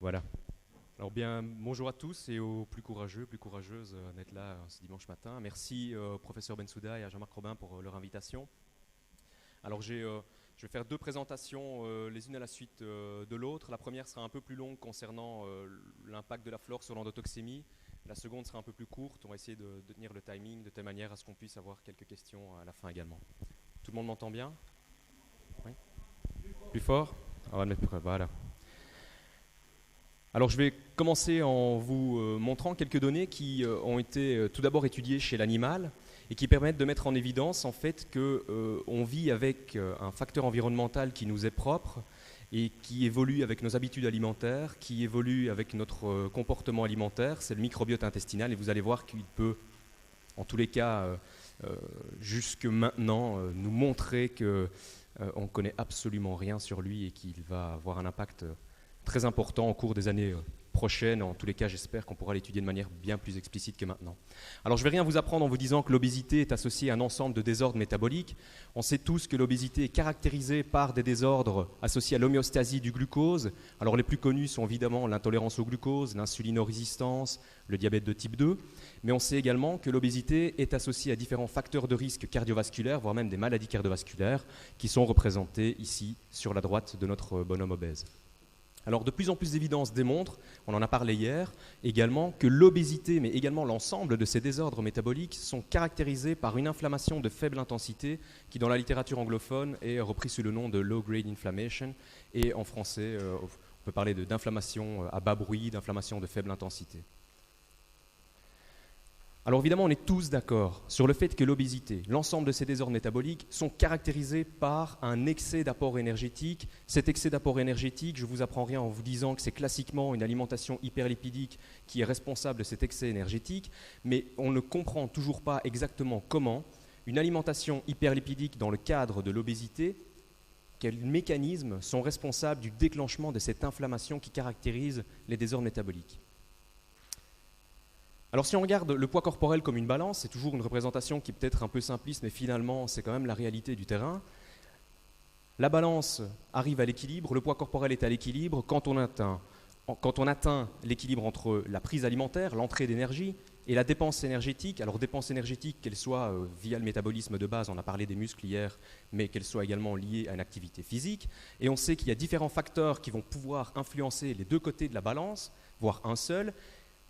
Voilà. Alors bien, bonjour à tous et aux plus courageux, plus courageuses d'être là ce dimanche matin. Merci au professeur Bensouda et à Jean-Marc Robin pour leur invitation. Alors je vais faire deux présentations les unes à la suite de l'autre. La première sera un peu plus longue concernant l'impact de la flore sur l'endotoxémie. La seconde sera un peu plus courte. On va essayer de tenir le timing de telle manière à ce qu'on puisse avoir quelques questions à la fin également. Tout le monde m'entend bien? Oui. Plus fort? On va le mettre plus près. Voilà. Alors je vais commencer en vous montrant quelques données qui ont été tout d'abord étudiées chez l'animal et qui permettent de mettre en évidence en fait qu'on vit avec un facteur environnemental qui nous est propre et qui évolue avec nos habitudes alimentaires, qui évolue avec notre comportement alimentaire, c'est le microbiote intestinal et vous allez voir qu'il peut en tous les cas jusque maintenant nous montrer qu'on ne connaît absolument rien sur lui et qu'il va avoir un impact très important au cours des années prochaines. En tous les cas, j'espère qu'on pourra l'étudier de manière bien plus explicite que maintenant. Alors, je ne vais rien vous apprendre en vous disant que l'obésité est associée à un ensemble de désordres métaboliques. On sait tous que l'obésité est caractérisée par des désordres associés à l'homéostasie du glucose. Alors, les plus connus sont évidemment l'intolérance au glucose, l'insulinorésistance, le diabète de type 2. Mais on sait également que l'obésité est associée à différents facteurs de risque cardiovasculaires, voire même des maladies cardiovasculaires, qui sont représentés ici sur la droite de notre bonhomme obèse. Alors de plus en plus d'évidences démontrent, on en a parlé hier, également que l'obésité, mais également l'ensemble de ces désordres métaboliques sont caractérisés par une inflammation de faible intensité qui dans la littérature anglophone est repris sous le nom de low-grade inflammation et en français on peut parler d'inflammation à bas bruit, d'inflammation de faible intensité. Alors évidemment, on est tous d'accord sur le fait que l'obésité, l'ensemble de ces désordres métaboliques sont caractérisés par un excès d'apport énergétique. Cet excès d'apport énergétique, je ne vous apprends rien en vous disant que c'est classiquement une alimentation hyperlipidique qui est responsable de cet excès énergétique, mais on ne comprend toujours pas exactement comment une alimentation hyperlipidique dans le cadre de l'obésité, quels mécanismes sont responsables du déclenchement de cette inflammation qui caractérise les désordres métaboliques. Alors si on regarde le poids corporel comme une balance, c'est toujours une représentation qui est peut-être un peu simpliste, mais finalement c'est quand même la réalité du terrain. La balance arrive à l'équilibre, le poids corporel est à l'équilibre quand on atteint l'équilibre entre la prise alimentaire, l'entrée d'énergie, et la dépense énergétique. Alors dépense énergétique, qu'elle soit via le métabolisme de base, on a parlé des muscles hier, mais qu'elle soit également liée à une activité physique. Et on sait qu'il y a différents facteurs qui vont pouvoir influencer les deux côtés de la balance, voire un seul.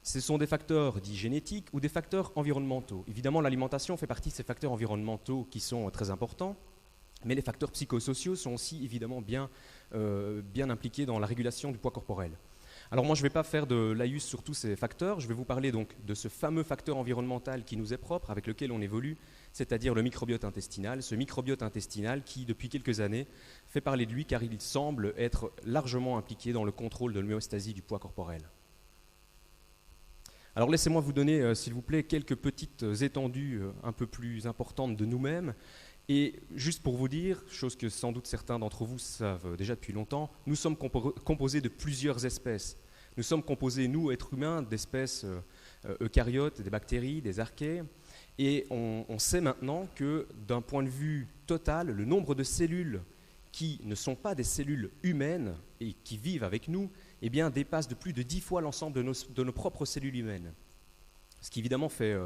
Ce sont des facteurs dits génétiques ou des facteurs environnementaux. Évidemment, l'alimentation fait partie de ces facteurs environnementaux qui sont très importants, mais les facteurs psychosociaux sont aussi évidemment bien impliqués dans la régulation du poids corporel. Alors moi, je ne vais pas faire de laïus sur tous ces facteurs, je vais vous parler donc de ce fameux facteur environnemental qui nous est propre, avec lequel on évolue, c'est-à-dire le microbiote intestinal, ce microbiote intestinal qui, depuis quelques années, fait parler de lui car il semble être largement impliqué dans le contrôle de l'homéostasie du poids corporel. Alors laissez-moi vous donner, s'il vous plaît, quelques petites étendues un peu plus importantes de nous-mêmes. Et juste pour vous dire, chose que sans doute certains d'entre vous savent déjà depuis longtemps, nous sommes composés de plusieurs espèces. Nous sommes composés, nous, êtres humains, d'espèces eucaryotes, des bactéries, des archées. Et on sait maintenant que d'un point de vue total, le nombre de cellules qui ne sont pas des cellules humaines et qui vivent avec nous, eh bien, dépasse de plus de 10 fois l'ensemble de nos propres cellules humaines. Ce qui évidemment fait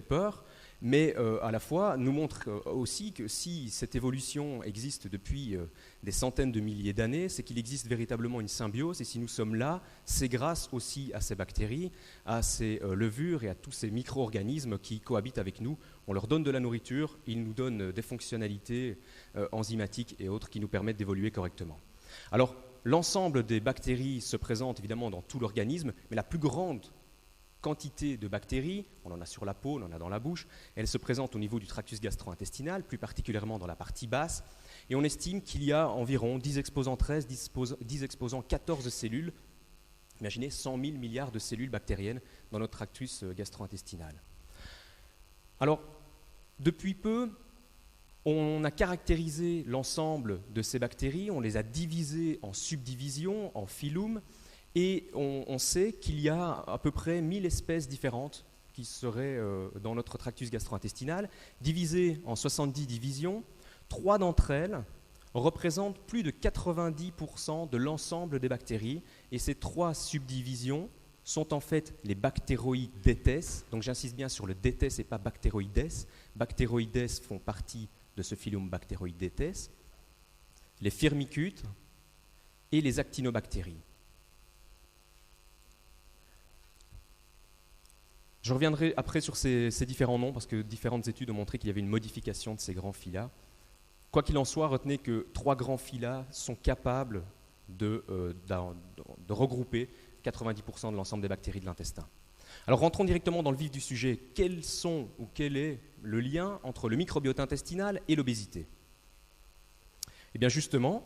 peur, mais à la fois nous montre aussi que si cette évolution existe depuis des centaines de milliers d'années, c'est qu'il existe véritablement une symbiose, et si nous sommes là, c'est grâce aussi à ces bactéries, à ces levures et à tous ces micro-organismes qui cohabitent avec nous. On leur donne de la nourriture, ils nous donnent des fonctionnalités enzymatiques et autres qui nous permettent d'évoluer correctement. Alors, l'ensemble des bactéries se présente évidemment dans tout l'organisme, mais la plus grande quantité de bactéries, on en a sur la peau, on en a dans la bouche, elles se présentent au niveau du tractus gastro-intestinal, plus particulièrement dans la partie basse, et on estime qu'il y a environ 10 exposants 13, 10 exposants 14 cellules, imaginez 100 000 milliards de cellules bactériennes dans notre tractus gastro-intestinal. Alors, depuis peu, on a caractérisé l'ensemble de ces bactéries, on les a divisées en subdivisions, en phylum, et on sait qu'il y a à peu près 1000 espèces différentes qui seraient dans notre tractus gastro-intestinal, divisées en 70 divisions. 3 d'entre elles représentent plus de 90% de l'ensemble des bactéries, et ces 3 subdivisions sont en fait les bactéroïdètes. Donc j'insiste bien sur le détès et pas bactéroïdes. Bactéroïdes font partie de ce phylum Bacteroidetes, les firmicutes et les actinobactéries. Je reviendrai après sur ces différents noms parce que différentes études ont montré qu'il y avait une modification de ces grands phyla. Quoi qu'il en soit, retenez que 3 grands phyla sont capables de regrouper 90% de l'ensemble des bactéries de l'intestin. Alors rentrons directement dans le vif du sujet. Quel est le lien entre le microbiote intestinal et l'obésité? Eh bien justement,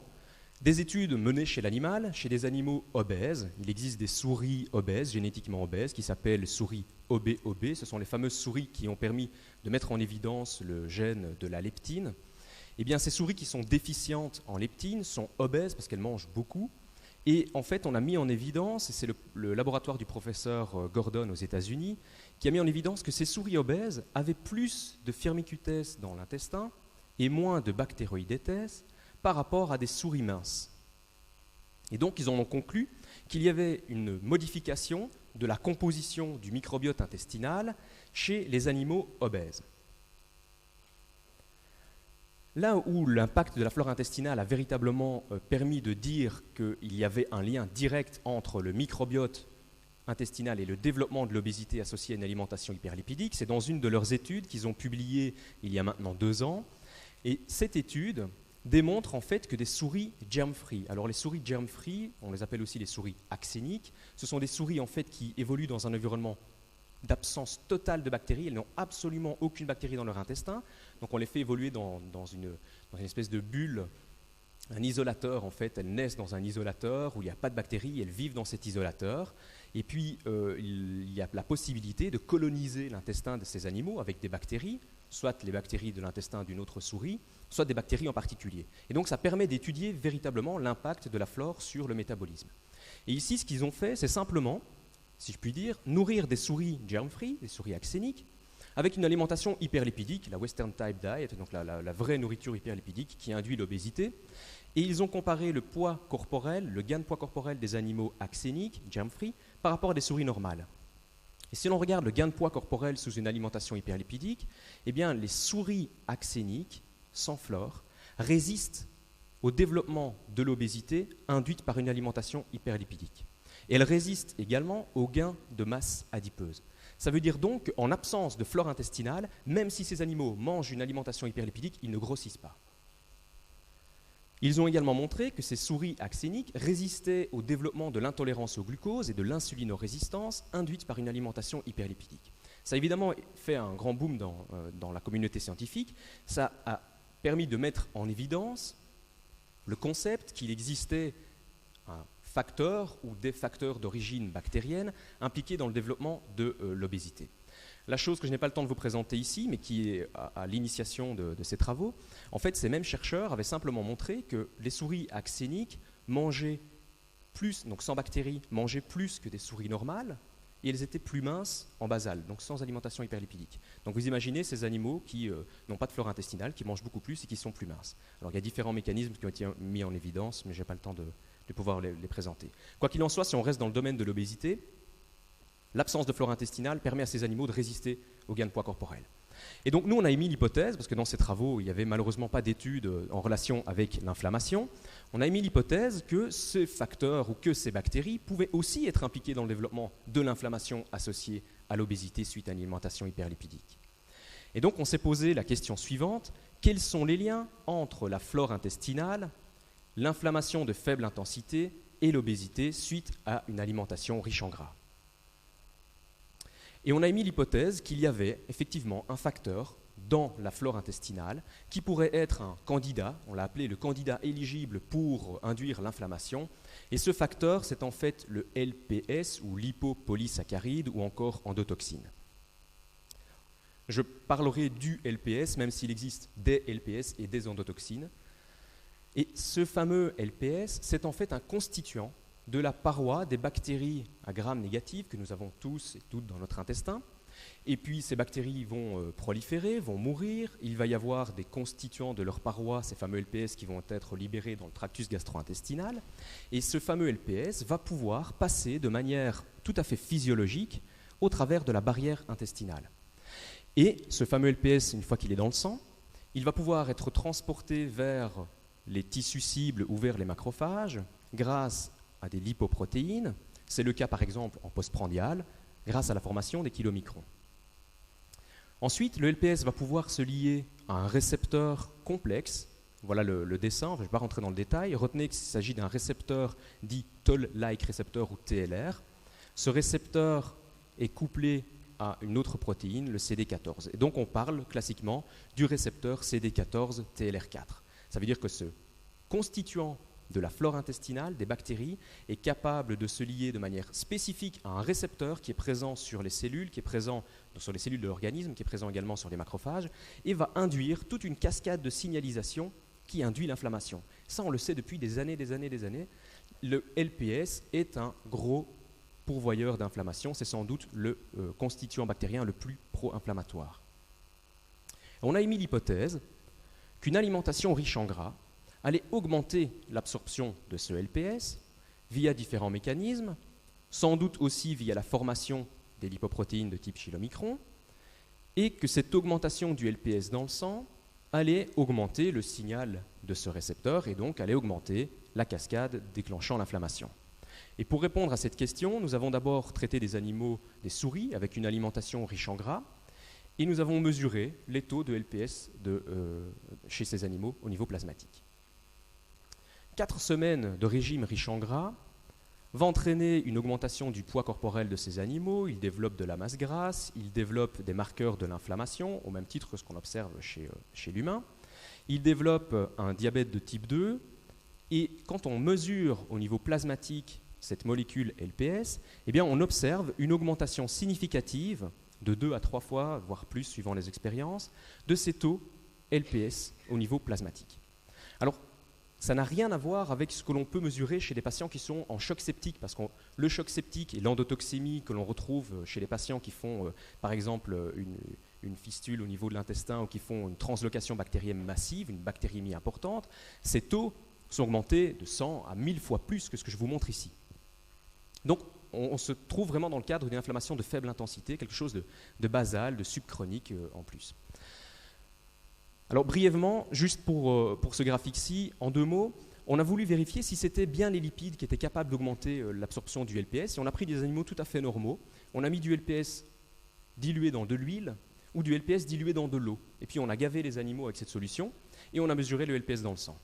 des études menées chez l'animal, chez des animaux obèses, il existe des souris obèses, génétiquement obèses, qui s'appellent souris OB. Ce sont les fameuses souris qui ont permis de mettre en évidence le gène de la leptine. Eh bien ces souris qui sont déficientes en leptine sont obèses parce qu'elles mangent beaucoup. Et en fait, on a mis en évidence, et c'est le laboratoire du professeur Gordon aux États-Unis, qui a mis en évidence que ces souris obèses avaient plus de firmicutes dans l'intestin et moins de bactéroïdètes par rapport à des souris minces. Et donc, ils en ont conclu qu'il y avait une modification de la composition du microbiote intestinal chez les animaux obèses. Là où l'impact de la flore intestinale a véritablement permis de dire qu'il y avait un lien direct entre le microbiote intestinal et le développement de l'obésité associée à une alimentation hyperlipidique, c'est dans une de leurs études qu'ils ont publiées il y a maintenant 2 ans. Et cette étude démontre en fait que des souris germ-free, alors les souris germ-free, on les appelle aussi les souris axéniques, ce sont des souris en fait qui évoluent dans un environnement d'absence totale de bactéries, elles n'ont absolument aucune bactérie dans leur intestin, donc on les fait évoluer dans une espèce de bulle, un isolateur en fait, elles naissent dans un isolateur où il n'y a pas de bactéries, elles vivent dans cet isolateur, et puis il y a la possibilité de coloniser l'intestin de ces animaux avec des bactéries, soit les bactéries de l'intestin d'une autre souris, soit des bactéries en particulier. Et donc ça permet d'étudier véritablement l'impact de la flore sur le métabolisme. Et ici, ce qu'ils ont fait, c'est simplement, si je puis dire, nourrir des souris germ-free, des souris axéniques, avec une alimentation hyperlipidique, la Western Type Diet, donc la vraie nourriture hyperlipidique qui induit l'obésité. Et ils ont comparé le poids corporel, le gain de poids corporel des animaux axéniques, germ-free, par rapport à des souris normales. Et si l'on regarde le gain de poids corporel sous une alimentation hyperlipidique, eh bien les souris axéniques, sans flore, résistent au développement de l'obésité induite par une alimentation hyperlipidique. Et elles résistent également au gain de masse adipeuse. Ça veut dire donc qu'en absence de flore intestinale, même si ces animaux mangent une alimentation hyperlipidique, ils ne grossissent pas. Ils ont également montré que ces souris axéniques résistaient au développement de l'intolérance au glucose et de l'insulinorésistance induite par une alimentation hyperlipidique. Ça a évidemment fait un grand boom dans la communauté scientifique. Ça a permis de mettre en évidence le concept qu'il existait un facteur ou des facteurs d'origine bactérienne impliqués dans le développement de l'obésité. La chose que je n'ai pas le temps de vous présenter ici, mais qui est à l'initiation de ces travaux, en fait, ces mêmes chercheurs avaient simplement montré que les souris axéniques mangeaient plus, donc sans bactéries, mangeaient plus que des souris normales, et elles étaient plus minces en basal, donc sans alimentation hyperlipidique. Donc vous imaginez ces animaux qui n'ont pas de flore intestinale, qui mangent beaucoup plus et qui sont plus minces. Alors il y a différents mécanismes qui ont été mis en évidence, mais je n'ai pas le temps de pouvoir les présenter. Quoi qu'il en soit, si on reste dans le domaine de l'obésité, l'absence de flore intestinale permet à ces animaux de résister au gain de poids corporel. Et donc nous, on a émis l'hypothèse, parce que dans ces travaux, il n'y avait malheureusement pas d'études en relation avec l'inflammation, on a émis l'hypothèse que ces facteurs ou que ces bactéries pouvaient aussi être impliquées dans le développement de l'inflammation associée à l'obésité suite à une alimentation hyperlipidique. Et donc on s'est posé la question suivante, quels sont les liens entre la flore intestinale, l'inflammation de faible intensité et l'obésité suite à une alimentation riche en gras? Et on a émis l'hypothèse qu'il y avait effectivement un facteur dans la flore intestinale qui pourrait être un candidat, on l'a appelé le candidat éligible pour induire l'inflammation, et ce facteur c'est en fait le LPS ou lipopolysaccharide ou encore endotoxine. Je parlerai du LPS même s'il existe des LPS et des endotoxines. Et ce fameux LPS c'est en fait un constituant de la paroi des bactéries à Gram négatif que nous avons tous et toutes dans notre intestin. Et puis ces bactéries vont proliférer, vont mourir, il va y avoir des constituants de leur paroi, ces fameux LPS, qui vont être libérés dans le tractus gastro-intestinal, et ce fameux LPS va pouvoir passer de manière tout à fait physiologique au travers de la barrière intestinale. Et ce fameux LPS, une fois qu'il est dans le sang, il va pouvoir être transporté vers les tissus cibles ou vers les macrophages grâce à des lipoprotéines. C'est le cas par exemple en postprandial, grâce à la formation des chylomicrons. Ensuite, le LPS va pouvoir se lier à un récepteur complexe. Voilà le dessin, je ne vais pas rentrer dans le détail. Retenez qu'il s'agit d'un récepteur dit Toll-like récepteur ou TLR. Ce récepteur est couplé à une autre protéine, le CD14. Et donc on parle classiquement du récepteur CD14-TLR4. Ça veut dire que ce constituant de la flore intestinale, des bactéries, est capable de se lier de manière spécifique à un récepteur qui est présent sur les cellules, qui est présent sur les cellules de l'organisme, qui est présent également sur les macrophages, et va induire toute une cascade de signalisation qui induit l'inflammation. Ça, on le sait depuis des années. Le LPS est un gros pourvoyeur d'inflammation. C'est sans doute le constituant bactérien le plus pro-inflammatoire. On a émis l'hypothèse qu'une alimentation riche en gras allait augmenter l'absorption de ce LPS via différents mécanismes, sans doute aussi via la formation des lipoprotéines de type chylomicron, et que cette augmentation du LPS dans le sang allait augmenter le signal de ce récepteur et donc allait augmenter la cascade déclenchant l'inflammation. Et pour répondre à cette question, nous avons d'abord traité des animaux, des souris, avec une alimentation riche en gras, et nous avons mesuré les taux de LPS chez ces animaux au niveau plasmatique. 4 semaines de régime riche en gras va entraîner une augmentation du poids corporel de ces animaux, ils développent de la masse grasse, ils développent des marqueurs de l'inflammation, au même titre que ce qu'on observe chez l'humain, ils développent un diabète de type 2, et quand on mesure au niveau plasmatique cette molécule LPS, eh bien on observe une augmentation significative de 2 à 3 fois, voire plus suivant les expériences, de ces taux LPS au niveau plasmatique. Alors, ça n'a rien à voir avec ce que l'on peut mesurer chez des patients qui sont en choc septique, parce que le choc septique et l'endotoxémie que l'on retrouve chez les patients qui font, par exemple, une fistule au niveau de l'intestin ou qui font une translocation bactérienne massive, une bactériémie importante, ces taux sont augmentés de 100 à 1000 fois plus que ce que je vous montre ici. Donc, on se trouve vraiment dans le cadre d'une inflammation de faible intensité, quelque chose de basal, de subchronique en plus. Alors brièvement, juste pour ce graphique-ci, en 2 mots, on a voulu vérifier si c'était bien les lipides qui étaient capables d'augmenter l'absorption du LPS, et on a pris des animaux tout à fait normaux. On a mis du LPS dilué dans de l'huile ou du LPS dilué dans de l'eau. Et puis on a gavé les animaux avec cette solution, et on a mesuré le LPS dans le sang.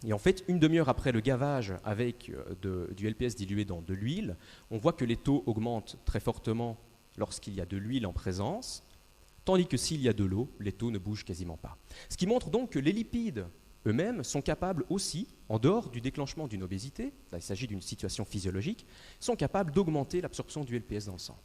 Et en fait, une demi-heure après le gavage avec du LPS dilué dans de l'huile, on voit que les taux augmentent très fortement lorsqu'il y a de l'huile en présence, tandis que s'il y a de l'eau, les taux ne bougent quasiment pas. Ce qui montre donc que les lipides eux-mêmes sont capables aussi, en dehors du déclenchement d'une obésité, là il s'agit d'une situation physiologique, sont capables d'augmenter l'absorption du LPS dans le sang.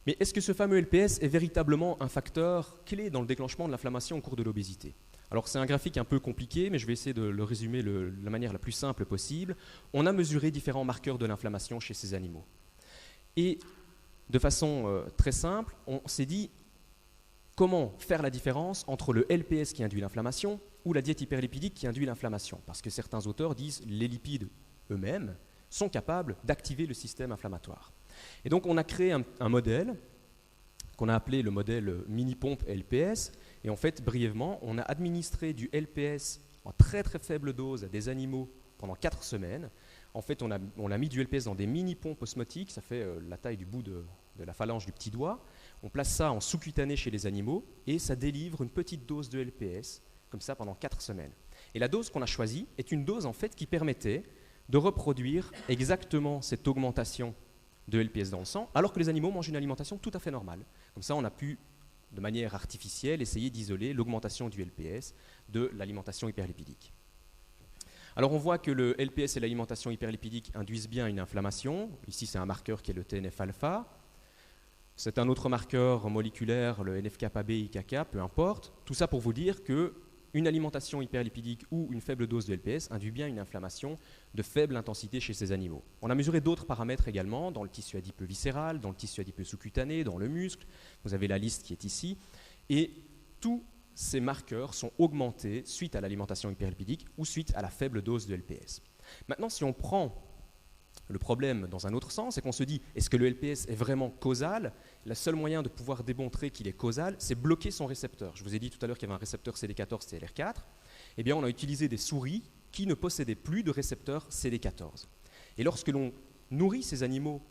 Mais est-ce que ce fameux LPS est véritablement un facteur clé dans le déclenchement de l'inflammation au cours de l'obésité ? Alors c'est un graphique un peu compliqué, mais je vais essayer de le résumer de la manière la plus simple possible. On a mesuré différents marqueurs de l'inflammation chez ces animaux. Et de façon très simple, on s'est dit comment faire la différence entre le LPS qui induit l'inflammation ou la diète hyperlipidique qui induit l'inflammation. Parce que certains auteurs disent que les lipides eux-mêmes sont capables d'activer le système inflammatoire. Et donc on a créé un modèle qu'on a appelé le modèle mini-pompe LPS. Et en fait, brièvement, on a administré du LPS en très très faible dose à des animaux pendant 4 semaines. En fait, on a mis du LPS dans des mini-pompes osmotiques, ça fait la taille du bout de la phalange du petit doigt. On place ça en sous-cutané chez les animaux et ça délivre une petite dose de LPS, comme ça pendant 4 semaines. Et la dose qu'on a choisie est une dose en fait qui permettait de reproduire exactement cette augmentation de LPS dans le sang, alors que les animaux mangent une alimentation tout à fait normale. Comme ça, on a pu, de manière artificielle, essayer d'isoler l'augmentation du LPS de l'alimentation hyperlipidique. Alors on voit que le LPS et l'alimentation hyperlipidique induisent bien une inflammation. Ici, c'est un marqueur qui est le TNF-alpha. C'est un autre marqueur moléculaire, le NF-κB, IKK, peu importe. Tout ça pour vous dire que une alimentation hyperlipidique ou une faible dose de LPS induit bien une inflammation de faible intensité chez ces animaux. On a mesuré d'autres paramètres également, dans le tissu adipeux viscéral, dans le tissu adipeux sous-cutané, dans le muscle. Vous avez la liste qui est ici. Et tous ces marqueurs sont augmentés suite à l'alimentation hyperlipidique ou suite à la faible dose de LPS. Maintenant, si on prend le problème dans un autre sens, c'est qu'on se dit, est-ce que le LPS est vraiment causal? Le seul moyen de pouvoir démontrer qu'il est causal, c'est bloquer son récepteur. Je vous ai dit tout à l'heure qu'il y avait un récepteur CD14, TLR4. Eh bien, on a utilisé des souris qui ne possédaient plus de récepteur CD14. Et lorsque l'on nourrit ces animaux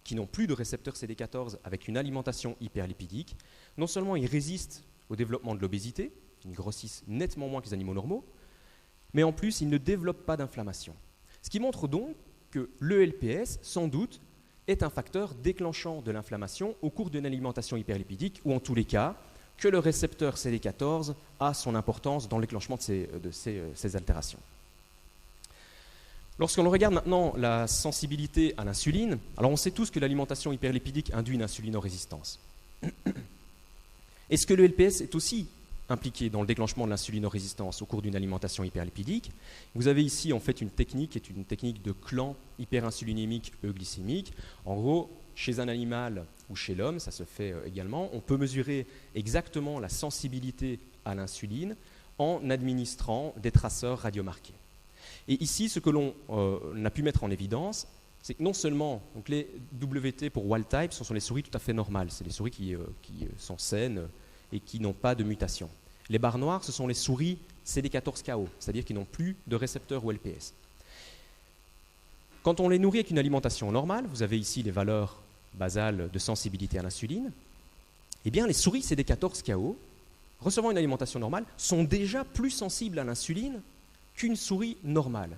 qui n'ont plus de récepteur CD14 avec une alimentation hyperlipidique, non seulement ils résistent au développement de l'obésité, ils grossissent nettement moins que les animaux normaux, mais en plus, ils ne développent pas d'inflammation. Ce qui montre donc que le LPS, sans doute, est un facteur déclenchant de l'inflammation au cours d'une alimentation hyperlipidique, ou en tous les cas, que le récepteur CD14 a son importance dans le déclenchement de ces altérations. Lorsqu'on regarde maintenant la sensibilité à l'insuline, alors on sait tous que l'alimentation hyperlipidique induit une insulinorésistance. Est-ce que le LPS est aussi impliqué dans le déclenchement de l'insulinorésistance au cours d'une alimentation hyperlipidique? Vous avez ici en fait une technique qui est une technique de clan hyperinsulinémique euglycémique. En gros, chez un animal ou chez l'homme, ça se fait également, on peut mesurer exactement la sensibilité à l'insuline en administrant des traceurs radiomarqués. Et ici, ce que l'on a pu mettre en évidence, c'est que non seulement donc les WT pour wild type, ce sont les souris tout à fait normales, c'est les souris qui sont saines et qui n'ont pas de mutation. Les barres noires, ce sont les souris CD14KO, c'est-à-dire qui n'ont plus de récepteur ou LPS. Quand on les nourrit avec une alimentation normale, vous avez ici les valeurs basales de sensibilité à l'insuline, eh bien les souris CD14KO, recevant une alimentation normale, sont déjà plus sensibles à l'insuline qu'une souris normale.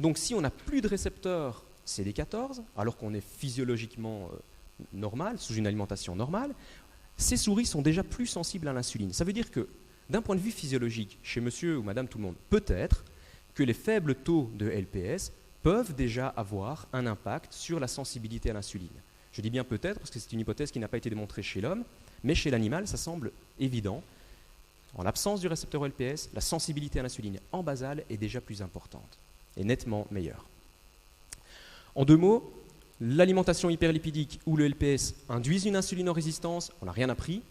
Donc si on n'a plus de récepteur CD14, alors qu'on est physiologiquement normal, sous une alimentation normale, ces souris sont déjà plus sensibles à l'insuline. Ça veut dire que, d'un point de vue physiologique, chez monsieur ou madame tout le monde, peut-être que les faibles taux de LPS peuvent déjà avoir un impact sur la sensibilité à l'insuline. Je dis bien peut-être parce que c'est une hypothèse qui n'a pas été démontrée chez l'homme, mais chez l'animal, ça semble évident. En l'absence du récepteur LPS, la sensibilité à l'insuline en basale est déjà plus importante et nettement meilleure. En deux mots, l'alimentation hyperlipidique ou le LPS induisent une insulinorésistance, on n'a rien appris.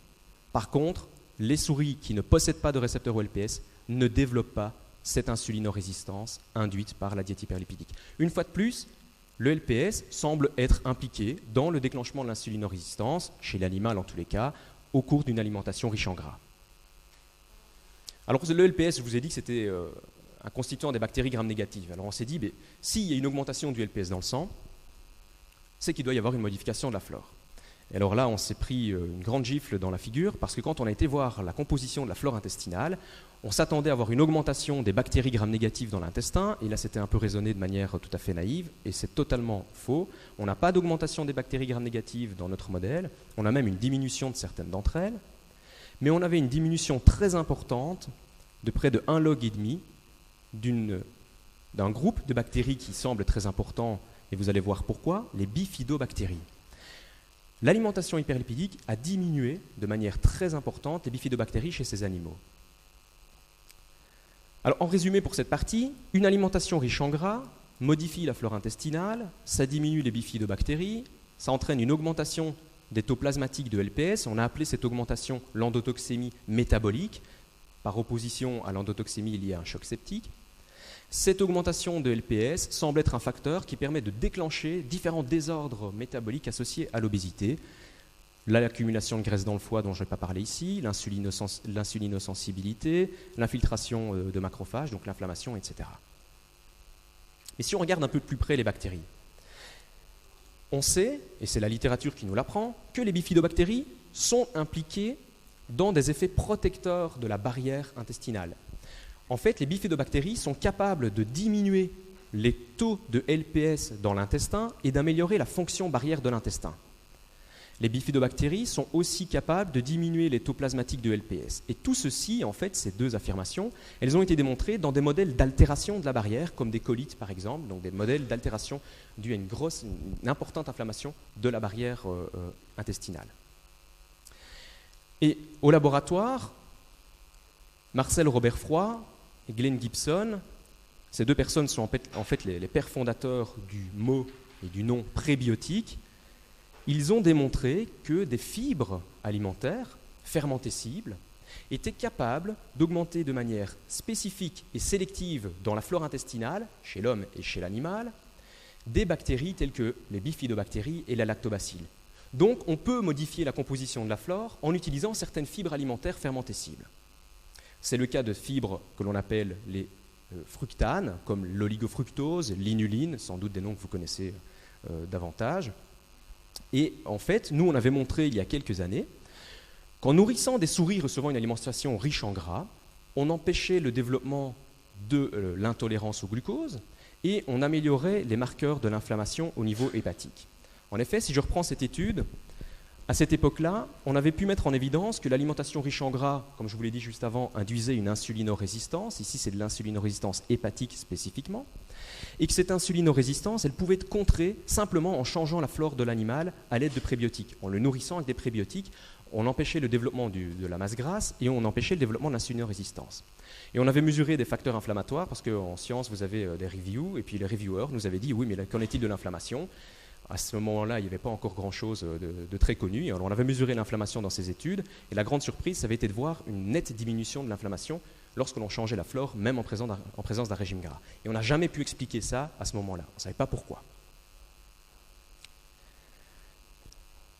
Par contre, les souris qui ne possèdent pas de récepteur au LPS ne développent pas cette insulinorésistance induite par la diète hyperlipidique. Une fois de plus, le LPS semble être impliqué dans le déclenchement de l'insulinorésistance, chez l'animal en tous les cas, au cours d'une alimentation riche en gras. Alors le LPS, je vous ai dit que c'était un constituant des bactéries gram-négatives. Alors on s'est dit, s'il y a une augmentation du LPS dans le sang, c'est qu'il doit y avoir une modification de la flore. Et alors là, on s'est pris une grande gifle dans la figure, parce que quand on a été voir la composition de la flore intestinale, on s'attendait à avoir une augmentation des bactéries gram-négatives dans l'intestin, et là c'était un peu raisonné de manière tout à fait naïve, et c'est totalement faux. On n'a pas d'augmentation des bactéries gram-négatives dans notre modèle, on a même une diminution de certaines d'entre elles, mais on avait une diminution très importante, de près de 1 log et demi, d'un groupe de bactéries qui semble très important, et vous allez voir pourquoi, les bifidobactéries. L'alimentation hyperlipidique a diminué de manière très importante les bifidobactéries chez ces animaux. Alors, en résumé pour cette partie, une alimentation riche en gras modifie la flore intestinale, ça diminue les bifidobactéries, ça entraîne une augmentation des taux plasmatiques de LPS. On a appelé cette augmentation l'endotoxémie métabolique, par opposition à l'endotoxémie liée à un choc septique. Cette augmentation de LPS semble être un facteur qui permet de déclencher différents désordres métaboliques associés à l'obésité. L'accumulation de graisse dans le foie dont je n'ai pas parlé ici, l'insulinosensibilité, l'infiltration de macrophages, donc l'inflammation, etc. Et si on regarde un peu plus près les bactéries, on sait, et c'est la littérature qui nous l'apprend, que les bifidobactéries sont impliquées dans des effets protecteurs de la barrière intestinale. En fait, les bifidobactéries sont capables de diminuer les taux de LPS dans l'intestin et d'améliorer la fonction barrière de l'intestin. Les bifidobactéries sont aussi capables de diminuer les taux plasmatiques de LPS. Et tout ceci, en fait, ces deux affirmations, elles ont été démontrées dans des modèles d'altération de la barrière, comme des colites par exemple, donc des modèles d'altération dus à une importante inflammation de la barrière intestinale. Et au laboratoire, Marcel Robert Froid et Glenn Gibson, ces deux personnes sont en fait les pères fondateurs du mot et du nom prébiotique. Ils ont démontré que des fibres alimentaires fermentescibles étaient capables d'augmenter de manière spécifique et sélective dans la flore intestinale, chez l'homme et chez l'animal, des bactéries telles que les bifidobactéries et la lactobacille. Donc on peut modifier la composition de la flore en utilisant certaines fibres alimentaires fermentescibles. C'est le cas de fibres que l'on appelle les fructanes, comme l'oligofructose, l'inuline, sans doute des noms que vous connaissez davantage. Et en fait, nous on avait montré il y a quelques années qu'en nourrissant des souris recevant une alimentation riche en gras, on empêchait le développement de l'intolérance au glucose et on améliorait les marqueurs de l'inflammation au niveau hépatique. En effet, si je reprends cette étude, à cette époque-là, on avait pu mettre en évidence que l'alimentation riche en gras, comme je vous l'ai dit juste avant, induisait une insulinorésistance. Ici, c'est de l'insulinorésistance hépatique spécifiquement. Et que cette insulinorésistance, elle pouvait être contrée simplement en changeant la flore de l'animal à l'aide de prébiotiques. En le nourrissant avec des prébiotiques, on empêchait le développement de la masse grasse et on empêchait le développement de l'insulinorésistance. Et on avait mesuré des facteurs inflammatoires parce qu'en science, vous avez des reviews, et puis les reviewers nous avaient dit, oui, mais qu'en est-il de l'inflammation ? À ce moment-là, il n'y avait pas encore grand-chose de très connu. Alors, on avait mesuré l'inflammation dans ces études, et la grande surprise, ça avait été de voir une nette diminution de l'inflammation lorsque l'on changeait la flore, même en présence d'un régime gras. Et on n'a jamais pu expliquer ça à ce moment-là. On ne savait pas pourquoi.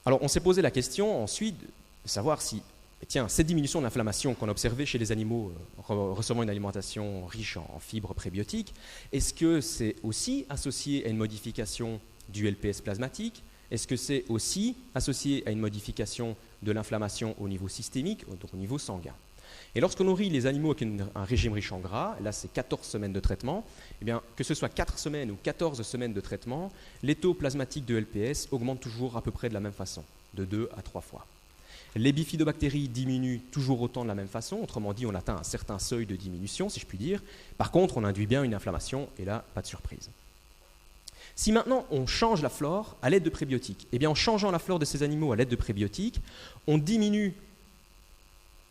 Alors, on s'est posé la question ensuite de savoir si, tiens, cette diminution de l'inflammation qu'on a observée chez les animaux recevant une alimentation riche en fibres prébiotiques, est-ce que c'est aussi associé à une modification du LPS plasmatique? Est-ce que c'est aussi associé à une modification de l'inflammation au niveau systémique, donc au niveau sanguin? Et lorsqu'on nourrit les animaux avec un régime riche en gras, là c'est 14 semaines de traitement, eh bien, que ce soit 4 semaines ou 14 semaines de traitement, les taux plasmatiques de LPS augmentent toujours à peu près de la même façon, de 2 à 3 fois. Les bifidobactéries diminuent toujours autant de la même façon, autrement dit on atteint un certain seuil de diminution, si je puis dire. Par contre, on induit bien une inflammation, et là, pas de surprise. Si maintenant on change la flore à l'aide de prébiotiques, eh bien en changeant la flore de ces animaux à l'aide de prébiotiques, on diminue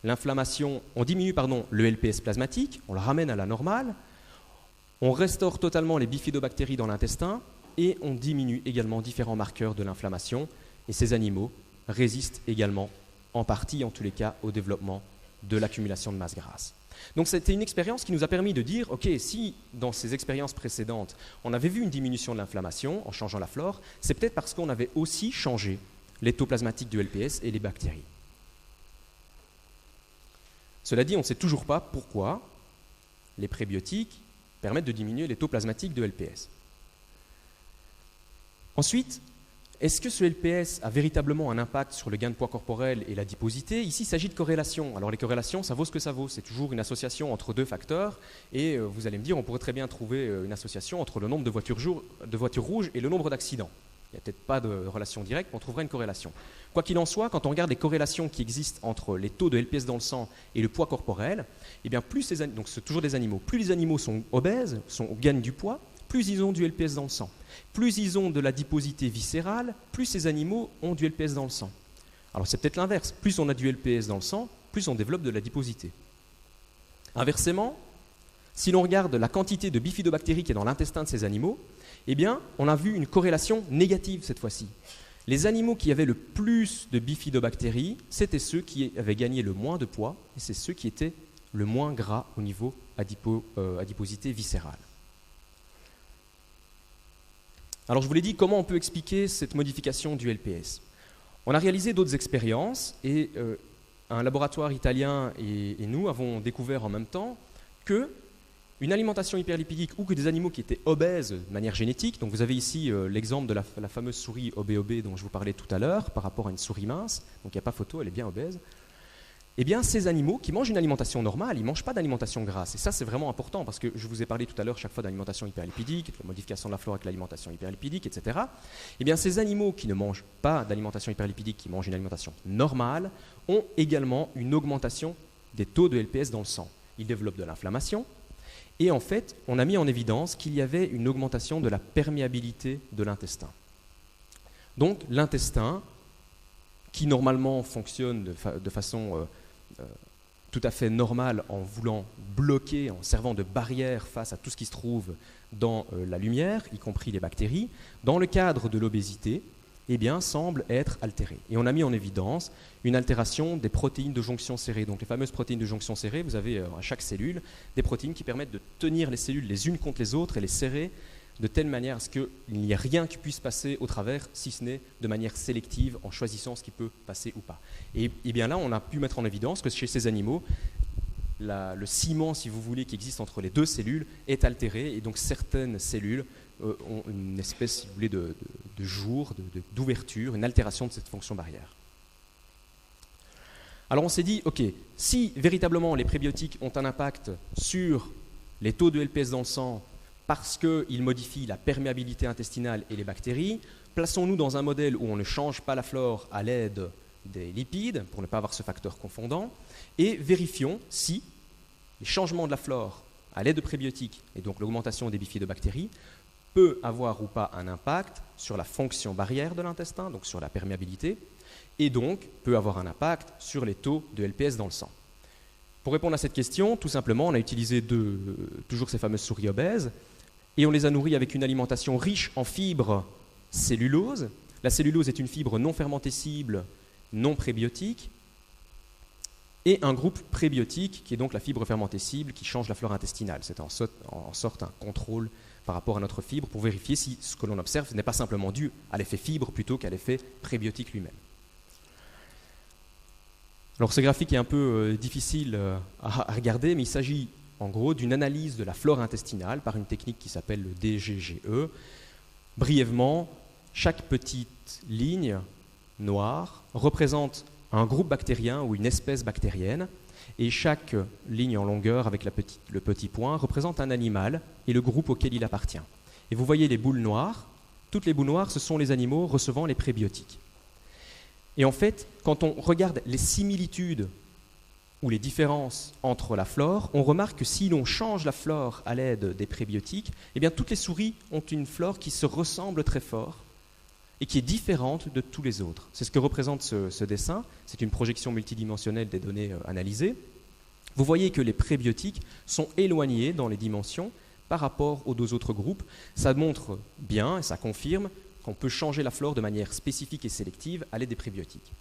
l'inflammation, le LPS plasmatique, on le ramène à la normale, on restaure totalement les bifidobactéries dans l'intestin et on diminue également différents marqueurs de l'inflammation. Et ces animaux résistent également, en partie en tous les cas, au développement de l'accumulation de masse grasse. Donc c'était une expérience qui nous a permis de dire, ok, si dans ces expériences précédentes, on avait vu une diminution de l'inflammation en changeant la flore, c'est peut-être parce qu'on avait aussi changé les taux plasmatiques du LPS et les bactéries. Cela dit, on ne sait toujours pas pourquoi les prébiotiques permettent de diminuer les taux plasmatiques de LPS. Ensuite, est-ce que ce LPS a véritablement un impact sur le gain de poids corporel et l'adiposité? Ici, il s'agit de corrélations. Alors les corrélations, ça vaut ce que ça vaut. C'est toujours une association entre deux facteurs. Et vous allez me dire, on pourrait très bien trouver une association entre le nombre de voitures rouges et le nombre d'accidents. Il n'y a peut-être pas de relation directe, mais on trouverait une corrélation. Quoi qu'il en soit, quand on regarde les corrélations qui existent entre les taux de LPS dans le sang et le poids corporel, eh bien donc c'est toujours des animaux. Plus les animaux sont obèses, gagnent du poids, plus ils ont du LPS dans le sang. Plus ils ont de l'adiposité viscérale, plus ces animaux ont du LPS dans le sang. Alors c'est peut-être l'inverse. Plus on a du LPS dans le sang, plus on développe de l'adiposité. Inversement, si l'on regarde la quantité de bifidobactéries qui est dans l'intestin de ces animaux, eh bien, on a vu une corrélation négative cette fois-ci. Les animaux qui avaient le plus de bifidobactéries, c'était ceux qui avaient gagné le moins de poids, et c'est ceux qui étaient le moins gras au niveau adiposité viscérale. Alors je vous l'ai dit, comment on peut expliquer cette modification du LPS? On a réalisé d'autres expériences et un laboratoire italien et nous avons découvert en même temps que une alimentation hyperlipidique ou que des animaux qui étaient obèses de manière génétique, donc vous avez ici l'exemple de la fameuse souris OBOB dont je vous parlais tout à l'heure par rapport à une souris mince, donc il n'y a pas photo, elle est bien obèse. Eh bien, ces animaux qui mangent une alimentation normale, ils ne mangent pas d'alimentation grasse. Et ça, c'est vraiment important parce que je vous ai parlé tout à l'heure chaque fois d'alimentation hyperlipidique, de la modification de la flore avec l'alimentation hyperlipidique, etc. Eh bien, ces animaux qui ne mangent pas d'alimentation hyperlipidique, qui mangent une alimentation normale, ont également une augmentation des taux de LPS dans le sang. Ils développent de l'inflammation. Et en fait, on a mis en évidence qu'il y avait une augmentation de la perméabilité de l'intestin. Donc, l'intestin, qui normalement fonctionne de façon tout à fait normal en voulant bloquer, en servant de barrière face à tout ce qui se trouve dans la lumière, y compris les bactéries, dans le cadre de l'obésité, eh bien, semble être altéré. Et on a mis en évidence une altération des protéines de jonction serrée. Donc les fameuses protéines de jonction serrée, vous avez à chaque cellule des protéines qui permettent de tenir les cellules les unes contre les autres et les serrer de telle manière à ce qu'il n'y ait rien qui puisse passer au travers, si ce n'est de manière sélective en choisissant ce qui peut passer ou pas. Et bien là, on a pu mettre en évidence que chez ces animaux, le ciment, si vous voulez, qui existe entre les deux cellules est altéré, et donc certaines cellules ont une espèce, si vous voulez, de jour, d'ouverture, une altération de cette fonction barrière. Alors on s'est dit, ok, si véritablement les prébiotiques ont un impact sur les taux de LPS dans le sang parce qu'ils modifient la perméabilité intestinale et les bactéries, plaçons-nous dans un modèle où on ne change pas la flore à l'aide des lipides, pour ne pas avoir ce facteur confondant, et vérifions si les changements de la flore à l'aide de prébiotiques, et donc l'augmentation des bifiés de bactéries, peut avoir ou pas un impact sur la fonction barrière de l'intestin, donc sur la perméabilité, et donc peut avoir un impact sur les taux de LPS dans le sang. Pour répondre à cette question, tout simplement, on a utilisé toujours ces fameuses souris obèses, et on les a nourries avec une alimentation riche en fibres cellulose. La cellulose est une fibre non fermentescible, non prébiotique, et un groupe prébiotique qui est donc la fibre fermentescible qui change la flore intestinale. C'est en sorte un contrôle par rapport à notre fibre pour vérifier si ce que l'on observe n'est pas simplement dû à l'effet fibre plutôt qu'à l'effet prébiotique lui-même. Alors ce graphique est un peu difficile à regarder, mais il s'agit en gros d'une analyse de la flore intestinale par une technique qui s'appelle le DGGE. Brièvement, chaque petite ligne noire représente un groupe bactérien ou une espèce bactérienne, et chaque ligne en longueur avec le petit point représente un animal et le groupe auquel il appartient. Et vous voyez les boules noires, toutes les boules noires, ce sont les animaux recevant les prébiotiques. Et en fait, quand on regarde les similitudes ou les différences entre la flore, on remarque que si l'on change la flore à l'aide des prébiotiques, eh bien toutes les souris ont une flore qui se ressemble très fort et qui est différente de tous les autres. C'est ce que représente ce dessin. C'est une projection multidimensionnelle des données analysées. Vous voyez que les prébiotiques sont éloignés dans les dimensions par rapport aux deux autres groupes. Ça montre bien et ça confirme qu'on peut changer la flore de manière spécifique et sélective à l'aide des prébiotiques.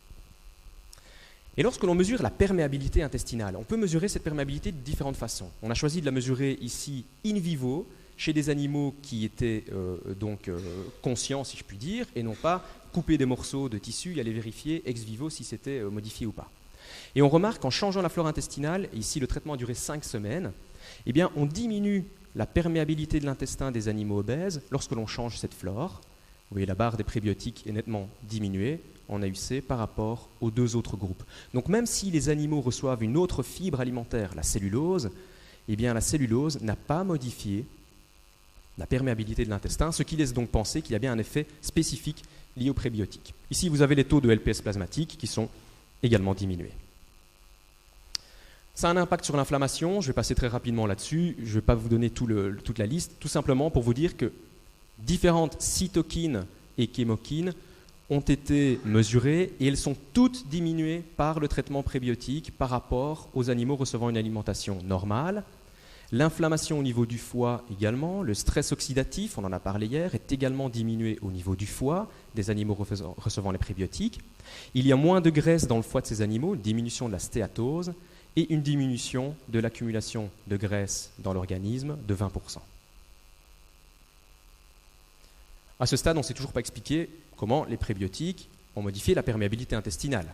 Et lorsque l'on mesure la perméabilité intestinale, on peut mesurer cette perméabilité de différentes façons. On a choisi de la mesurer ici in vivo, chez des animaux qui étaient conscients, si je puis dire, et non pas couper des morceaux de tissu et aller vérifier ex vivo si c'était modifié ou pas. Et on remarque qu'en changeant la flore intestinale, et ici le traitement a duré 5 semaines, eh bien on diminue la perméabilité de l'intestin des animaux obèses lorsque l'on change cette flore. Vous voyez, la barre des prébiotiques est nettement diminuée en AUC par rapport aux deux autres groupes. Donc même si les animaux reçoivent une autre fibre alimentaire, la cellulose, eh bien la cellulose n'a pas modifié la perméabilité de l'intestin, ce qui laisse donc penser qu'il y a bien un effet spécifique lié aux prébiotiques. Ici, vous avez les taux de LPS plasmatique qui sont également diminués. Ça a un impact sur l'inflammation, je vais passer très rapidement là-dessus, je ne vais pas vous donner toute la liste, tout simplement pour vous dire que différentes cytokines et chémokines ont été mesurées et elles sont toutes diminuées par le traitement prébiotique par rapport aux animaux recevant une alimentation normale. L'inflammation au niveau du foie également, le stress oxydatif, on en a parlé hier, est également diminué au niveau du foie des animaux recevant les prébiotiques. Il y a moins de graisse dans le foie de ces animaux, une diminution de la stéatose et une diminution de l'accumulation de graisse dans l'organisme de 20%. À ce stade, on ne s'est toujours pas expliqué comment les prébiotiques ont modifié la perméabilité intestinale.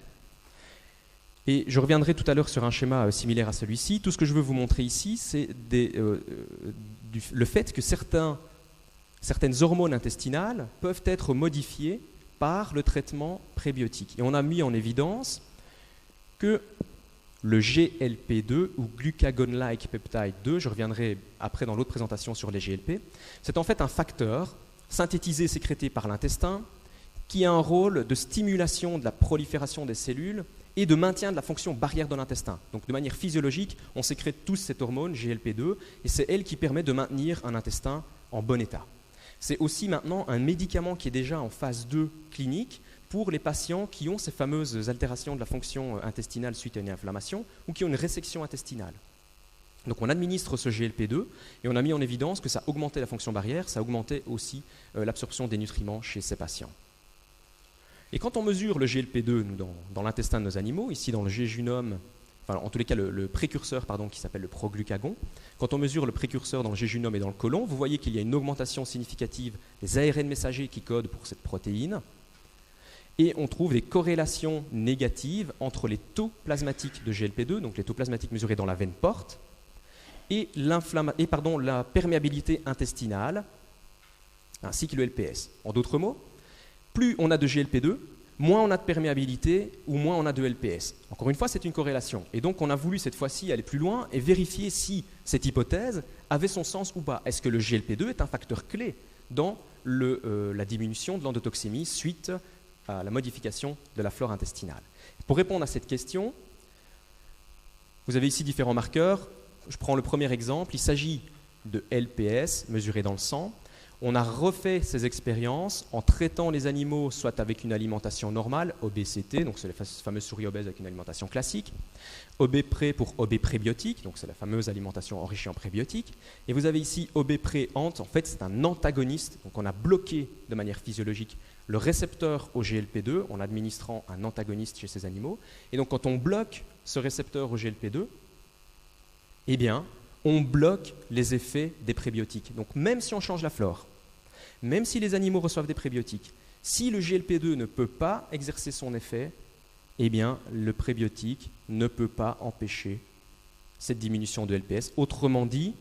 Et je reviendrai tout à l'heure sur un schéma similaire à celui-ci. Tout ce que je veux vous montrer ici, c'est le fait que certaines hormones intestinales peuvent être modifiées par le traitement prébiotique. Et on a mis en évidence que le GLP2 ou glucagon-like peptide 2, je reviendrai après dans l'autre présentation sur les GLP, c'est en fait un facteur synthétisé et sécrété par l'intestin qui a un rôle de stimulation de la prolifération des cellules et de maintien de la fonction barrière de l'intestin. Donc de manière physiologique, on sécrète tous cette hormone GLP2 et c'est elle qui permet de maintenir un intestin en bon état. C'est aussi maintenant un médicament qui est déjà en phase 2 clinique pour les patients qui ont ces fameuses altérations de la fonction intestinale suite à une inflammation ou qui ont une résection intestinale. Donc on administre ce GLP-2 et on a mis en évidence que ça augmentait la fonction barrière, ça augmentait aussi l'absorption des nutriments chez ces patients. Et quand on mesure le GLP-2 dans l'intestin de nos animaux, ici dans le jéjunum, enfin en tous les cas le précurseur qui s'appelle le proglucagon, quand on mesure le précurseur dans le jéjunum et dans le côlon, vous voyez qu'il y a une augmentation significative des ARN messagers qui codent pour cette protéine et on trouve des corrélations négatives entre les taux plasmatiques de GLP-2, donc les taux plasmatiques mesurés dans la veine porte, et la perméabilité intestinale, ainsi que le LPS. En d'autres mots, plus on a de GLP-2, moins on a de perméabilité ou moins on a de LPS. Encore une fois, c'est une corrélation. Et donc, on a voulu cette fois-ci aller plus loin et vérifier si cette hypothèse avait son sens ou pas. Est-ce que le GLP-2 est un facteur clé dans la diminution de l'endotoxémie suite à la modification de la flore intestinale? Pour répondre à cette question, vous avez ici différents marqueurs. Je prends le premier exemple. Il s'agit de LPS mesuré dans le sang. On a refait ces expériences en traitant les animaux soit avec une alimentation normale, OBCT, donc c'est les fameuses souris obèses avec une alimentation classique, OB-pré pour OB prébiotique, donc c'est la fameuse alimentation enrichie en prébiotiques, et vous avez ici OB-pré-ant, en fait c'est un antagoniste, donc on a bloqué de manière physiologique le récepteur au GLP-2 en administrant un antagoniste chez ces animaux, et donc quand on bloque ce récepteur au GLP-2, eh bien, on bloque les effets des prébiotiques. Donc même si on change la flore, même si les animaux reçoivent des prébiotiques, si le GLP-2 ne peut pas exercer son effet, eh bien, le prébiotique ne peut pas empêcher cette diminution de LPS. Autrement dit,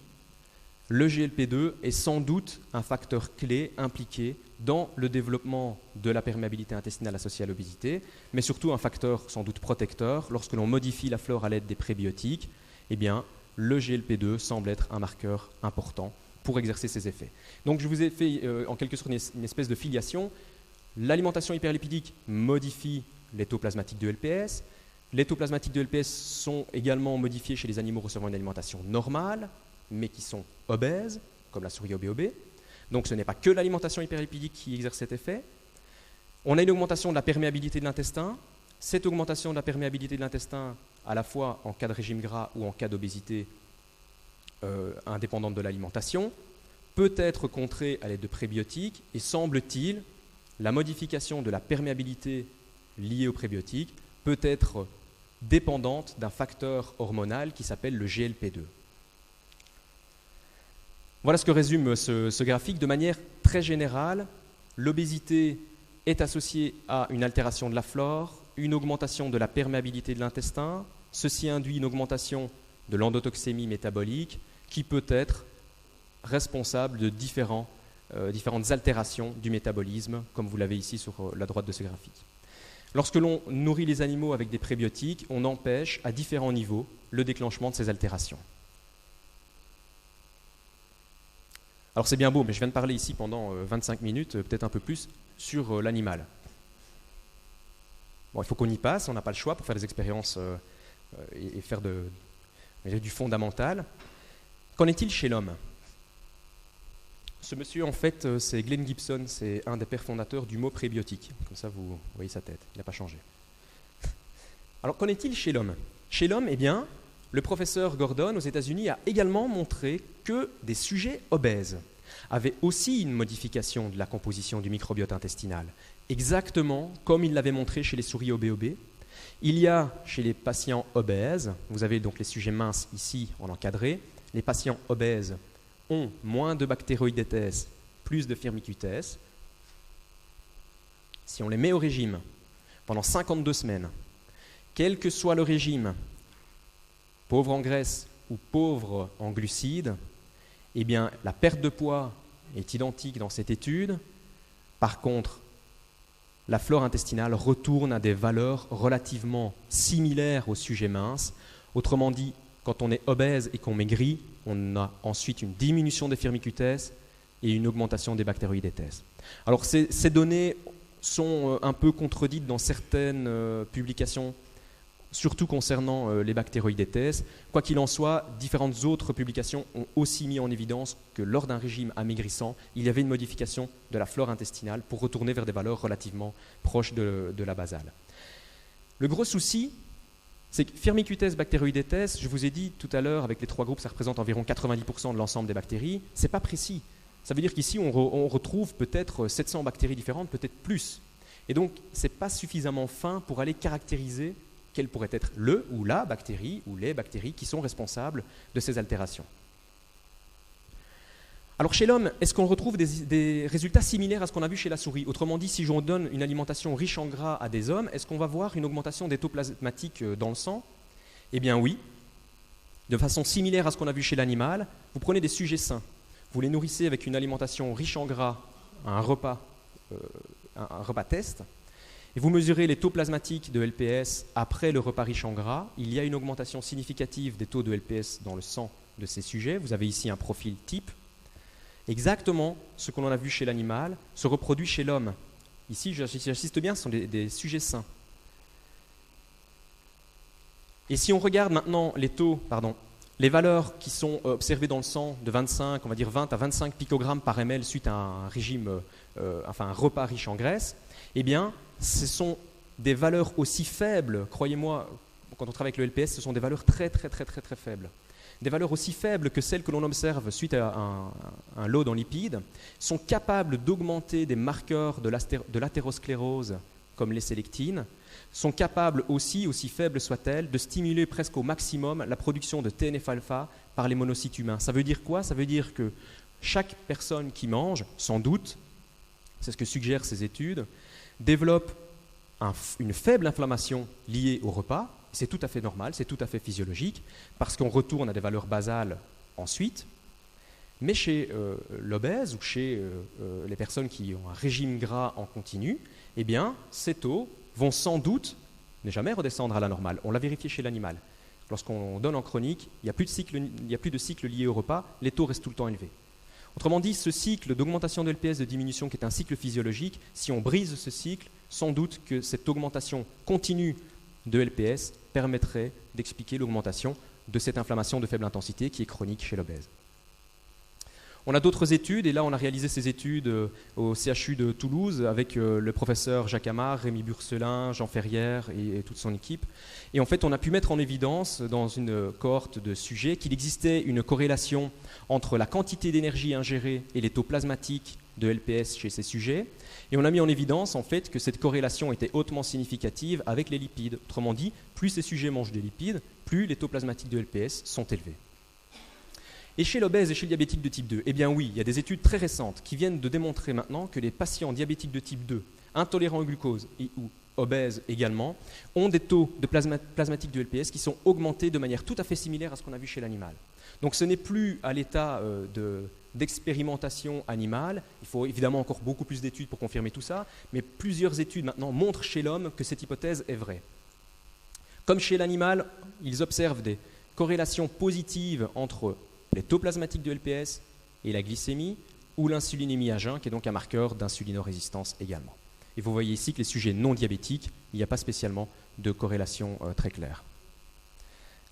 le GLP-2 est sans doute un facteur clé impliqué dans le développement de la perméabilité intestinale associée à l'obésité, mais surtout un facteur sans doute protecteur. Lorsque l'on modifie la flore à l'aide des prébiotiques, eh bien, le GLP-2 semble être un marqueur important pour exercer ses effets. Donc je vous ai fait en quelque sorte une espèce de filiation. L'alimentation hyperlipidique modifie les taux plasmatiques de LPS. Les taux plasmatiques de LPS sont également modifiés chez les animaux recevant une alimentation normale, mais qui sont obèses, comme la souris OB-OB. Donc ce n'est pas que l'alimentation hyperlipidique qui exerce cet effet. On a une augmentation de la perméabilité de l'intestin. Cette augmentation de la perméabilité de l'intestin, à la fois en cas de régime gras ou en cas d'obésité indépendante de l'alimentation, peut être contrée à l'aide de prébiotiques et semble-t-il, la modification de la perméabilité liée aux prébiotiques peut être dépendante d'un facteur hormonal qui s'appelle le GLP-2. Voilà ce que résume ce graphique. De manière très générale, l'obésité est associée à une altération de la flore, une augmentation de la perméabilité de l'intestin. Ceci induit une augmentation de l'endotoxémie métabolique qui peut être responsable de différentes altérations du métabolisme, comme vous l'avez ici sur la droite de ce graphique. Lorsque l'on nourrit les animaux avec des prébiotiques, on empêche à différents niveaux le déclenchement de ces altérations. Alors c'est bien beau, mais je viens de parler ici pendant 25 minutes, peut-être un peu plus, sur l'animal. Bon, il faut qu'on y passe, on n'a pas le choix pour faire des expériences et faire du fondamental. Qu'en est-il chez l'homme? Ce monsieur, en fait, c'est Glenn Gibson, c'est un des pères fondateurs du mot prébiotique. Comme ça, vous voyez sa tête, il n'a pas changé. Alors, qu'en est-il chez l'homme? Chez l'homme, eh bien, le professeur Gordon aux États-Unis a également montré que des sujets obèses avaient aussi une modification de la composition du microbiote intestinal, exactement comme il l'avait montré chez les souris OB-OB. Il y a chez les patients obèses, vous avez donc les sujets minces ici en encadré, les patients obèses ont moins de bactéroïdétèse, plus de firmicutès. Si on les met au régime pendant 52 semaines, quel que soit le régime, pauvre en graisse ou pauvre en glucides, eh bien, la perte de poids est identique dans cette étude. Par contre, la flore intestinale retourne à des valeurs relativement similaires au sujet mince. Autrement dit, quand on est obèse et qu'on maigrit, on a ensuite une diminution des firmicutès et une augmentation des bactéroïdétèses. Alors ces données sont un peu contredites dans certaines publications surtout concernant les bactéroïdétèses. Quoi qu'il en soit, différentes autres publications ont aussi mis en évidence que lors d'un régime amaigrissant, il y avait une modification de la flore intestinale pour retourner vers des valeurs relativement proches de la basale. Le gros souci, c'est que Firmicutes bacteroidetes, je vous ai dit tout à l'heure, avec les 3 groupes, ça représente environ 90% de l'ensemble des bactéries, ce n'est pas précis. Ça veut dire qu'ici, on retrouve peut-être 700 bactéries différentes, peut-être plus. Et donc, ce n'est pas suffisamment fin pour aller caractériser quelle pourrait être le ou la bactérie ou les bactéries qui sont responsables de ces altérations. Alors chez l'homme, est-ce qu'on retrouve des résultats similaires à ce qu'on a vu chez la souris? Autrement dit, si on donne une alimentation riche en gras à des hommes, est-ce qu'on va voir une augmentation des taux plasmatiques dans le sang? Eh bien oui. De façon similaire à ce qu'on a vu chez l'animal, vous prenez des sujets sains, vous les nourrissez avec une alimentation riche en gras, un repas test, et vous mesurez les taux plasmatiques de LPS après le repas riche en gras. Il y a une augmentation significative des taux de LPS dans le sang de ces sujets. Vous avez ici un profil type. Exactement ce qu'on a vu chez l'animal se reproduit chez l'homme. Ici, j'insiste bien, ce sont des sujets sains. Et si on regarde maintenant les valeurs qui sont observées dans le sang de 20 à 25 picogrammes par ml suite à un régime, un repas riche en graisse, eh bien, ce sont des valeurs aussi faibles, croyez-moi, quand on travaille avec le LPS, ce sont des valeurs très faibles. Des valeurs aussi faibles que celles que l'on observe suite à un load en lipides, sont capables d'augmenter des marqueurs de l'athérosclérose, comme les sélectines, sont capables aussi faibles soient-elles, de stimuler presque au maximum la production de TNF-alpha par les monocytes humains. Ça veut dire quoi? Ça veut dire que chaque personne qui mange, sans doute, c'est ce que suggèrent ces études, développe une faible inflammation liée au repas. C'est tout à fait normal, c'est tout à fait physiologique, parce qu'on retourne à des valeurs basales ensuite. Mais chez l'obèse ou chez les personnes qui ont un régime gras en continu, eh bien, ces taux vont sans doute ne jamais redescendre à la normale. On l'a vérifié chez l'animal. Lorsqu'on donne en chronique, il n'y a plus de cycle lié au repas, les taux restent tout le temps élevés. Autrement dit, ce cycle d'augmentation de LPS, de diminution, qui est un cycle physiologique, si on brise ce cycle, sans doute que cette augmentation continue de LPS permettrait d'expliquer l'augmentation de cette inflammation de faible intensité qui est chronique chez l'obèse. On a d'autres études, et là on a réalisé ces études au CHU de Toulouse avec le professeur Jacques Amar, Rémi Burcelin, Jean Ferrière et toute son équipe. Et en fait, on a pu mettre en évidence dans une cohorte de sujets qu'il existait une corrélation entre la quantité d'énergie ingérée et les taux plasmatiques de LPS chez ces sujets. Et on a mis en évidence en fait que cette corrélation était hautement significative avec les lipides. Autrement dit, plus ces sujets mangent des lipides, plus les taux plasmatiques de LPS sont élevés. Et chez l'obèse et chez le diabétique de type 2, eh bien oui, il y a des études très récentes qui viennent de démontrer maintenant que les patients diabétiques de type 2, intolérants au glucose et ou obèses également, ont des taux de plasmatiques de LPS qui sont augmentés de manière tout à fait similaire à ce qu'on a vu chez l'animal. Donc ce n'est plus à l'état d'expérimentation animale, il faut évidemment encore beaucoup plus d'études pour confirmer tout ça, mais plusieurs études maintenant montrent chez l'homme que cette hypothèse est vraie. Comme chez l'animal, ils observent des corrélations positives entre les taux plasmatiques de LPS et la glycémie, ou l'insulinémie à jeun, qui est donc un marqueur d'insulinorésistance également. Et vous voyez ici que les sujets non diabétiques, il n'y a pas spécialement de corrélation très claire.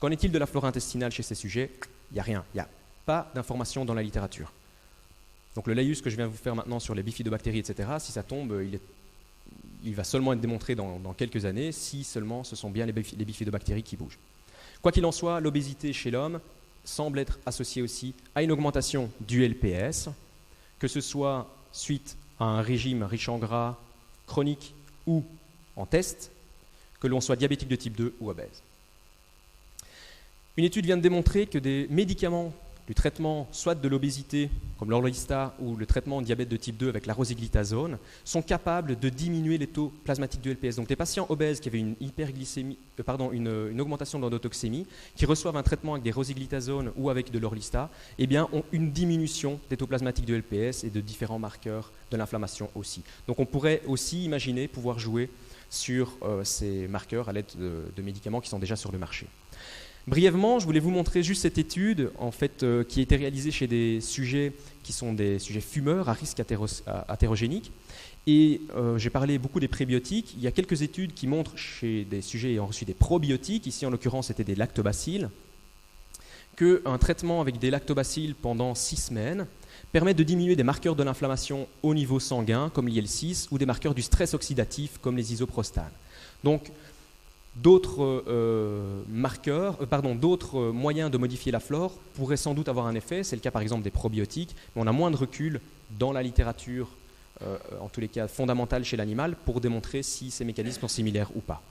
Qu'en est-il de la flore intestinale chez ces sujets? Il n'y a rien, il n'y a pas d'informations dans la littérature. Donc le laïus que je viens de vous faire maintenant sur les bifidobactéries, etc., si ça tombe, il va seulement être démontré dans quelques années, si seulement ce sont bien les bifidobactéries qui bougent. Quoi qu'il en soit, l'obésité chez l'homme semble être associée aussi à une augmentation du LPS, que ce soit suite à un régime riche en gras, chronique ou en test, que l'on soit diabétique de type 2 ou obèse. Une étude vient de démontrer que des médicaments du traitement soit de l'obésité, comme l'Orlistat, ou le traitement de diabète de type 2 avec la rosiglitazone, sont capables de diminuer les taux plasmatiques de LPS. Donc des patients obèses qui avaient une augmentation de l'endotoxémie, qui reçoivent un traitement avec des rosiglitazones ou avec de l'Orlistat, eh bien, ont une diminution des taux plasmatiques de LPS et de différents marqueurs de l'inflammation aussi. Donc on pourrait aussi imaginer pouvoir jouer sur ces marqueurs à l'aide de médicaments qui sont déjà sur le marché. Brièvement, je voulais vous montrer juste cette étude en fait, qui a été réalisée chez des sujets qui sont des sujets fumeurs à risque athérogénique. Et j'ai parlé beaucoup des prébiotiques. Il y a quelques études qui montrent chez des sujets ayant reçu des probiotiques, ici en l'occurrence c'était des lactobacilles, qu'un traitement avec des lactobacilles pendant 6 semaines permet de diminuer des marqueurs de l'inflammation au niveau sanguin, comme l'IL-6, ou des marqueurs du stress oxydatif, comme les isoprostanes. Donc, d'autres d'autres moyens de modifier la flore pourraient sans doute avoir un effet. C'est le cas par exemple des probiotiques, mais on a moins de recul dans la littérature, en tous les cas fondamentale chez l'animal, pour démontrer si ces mécanismes sont similaires ou pas.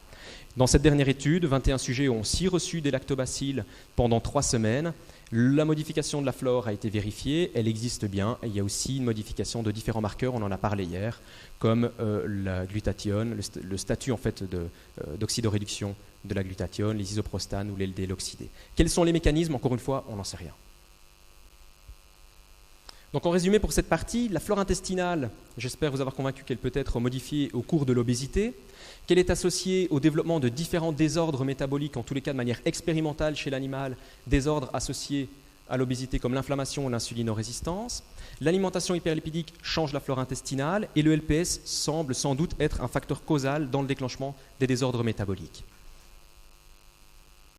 Dans cette dernière étude, 21 sujets ont aussi reçu des lactobacilles pendant 3 semaines. La modification de la flore a été vérifiée, elle existe bien. Et il y a aussi une modification de différents marqueurs, on en a parlé hier, comme la glutathione, le statut en fait d'oxydoréduction de la glutathione, les isoprostanes ou l'LDL oxydé. Quels sont les mécanismes? Encore une fois, on n'en sait rien. Donc en résumé pour cette partie, la flore intestinale, j'espère vous avoir convaincu qu'elle peut être modifiée au cours de l'obésité, qu'elle est associée au développement de différents désordres métaboliques, en tous les cas de manière expérimentale chez l'animal, désordres associés à l'obésité comme l'inflammation ou l'insulinorésistance. L'alimentation hyperlipidique change la flore intestinale et le LPS semble sans doute être un facteur causal dans le déclenchement des désordres métaboliques.